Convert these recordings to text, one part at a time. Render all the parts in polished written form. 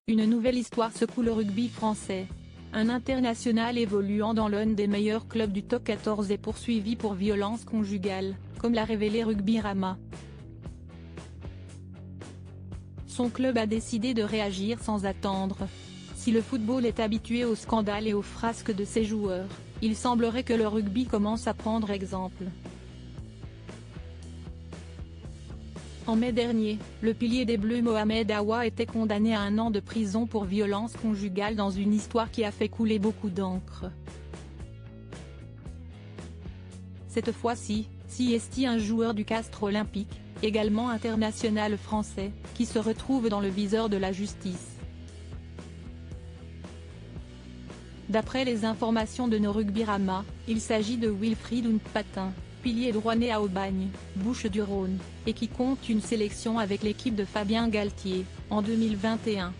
Une nouvelle histoire secoue le rugby français. Un international évoluant dans l'un des meilleurs clubs du top 14 est poursuivi pour violence conjugale, comme l'a révélé Rugbyrama. Son club a décidé de réagir sans attendre. Si le football est habitué aux scandales et aux frasques de ses joueurs, il semblerait que le rugby commence à prendre exemple. En mai dernier, le pilier des Bleus Mohamed Awa était condamné à 1 an de prison pour violence conjugale dans une histoire qui a fait couler beaucoup d'encre. Cette fois-ci, c'est un joueur du Castres Olympique, également international français, qui se retrouve dans le viseur de la justice. D'après les informations de nos Rugbyrama, il s'agit de Wilfried Oungpatin, pilier droit né à Aubagne, Bouches-du-Rhône, et qui compte une sélection avec l'équipe de Fabien Galtier, en 2021.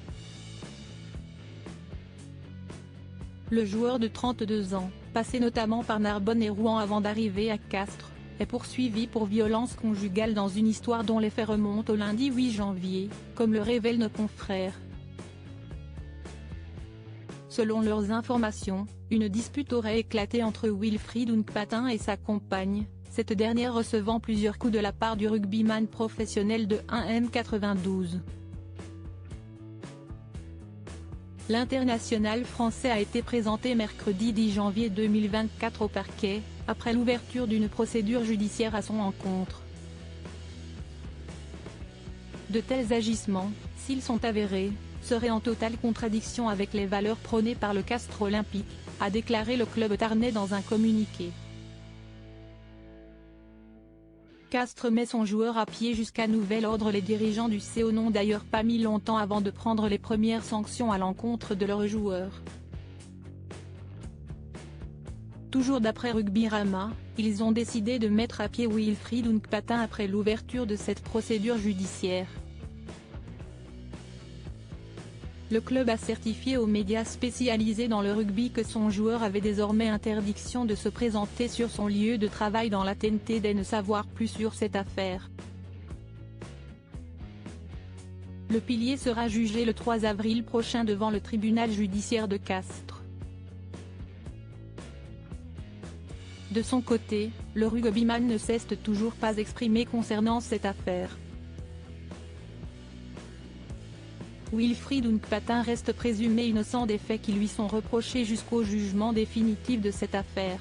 Le joueur de 32 ans, passé notamment par Narbonne et Rouen avant d'arriver à Castres, est poursuivi pour violence conjugale dans une histoire dont les faits remontent au lundi 8 janvier, comme le révèlent nos confrères. Selon leurs informations, une dispute aurait éclaté entre Wilfried Oungpatin et sa compagne, cette dernière recevant plusieurs coups de la part du rugbyman professionnel de 1m92. L'international français a été présenté mercredi 10 janvier 2024 au parquet, après l'ouverture d'une procédure judiciaire à son encontre. De tels agissements, s'ils sont avérés, seraient en totale contradiction avec les valeurs prônées par le Castres Olympique, a déclaré le club tarnais dans un communiqué. Castres met son joueur à pied jusqu'à nouvel ordre. Les dirigeants du CO n'ont d'ailleurs pas mis longtemps avant de prendre les premières sanctions à l'encontre de leurs joueurs. Toujours d'après Rugbyrama, ils ont décidé de mettre à pied Wilfried Oungpatin après l'ouverture de cette procédure judiciaire. Le club a certifié aux médias spécialisés dans le rugby que son joueur avait désormais interdiction de se présenter sur son lieu de travail dans l'attente de ne savoir plus sur cette affaire. Le pilier sera jugé le 3 avril prochain devant le tribunal judiciaire de Castres. De son côté, le rugbyman ne s'est toujours pas exprimé concernant cette affaire. Wilfried Oungpatin reste présumé innocent des faits qui lui sont reprochés jusqu'au jugement définitif de cette affaire.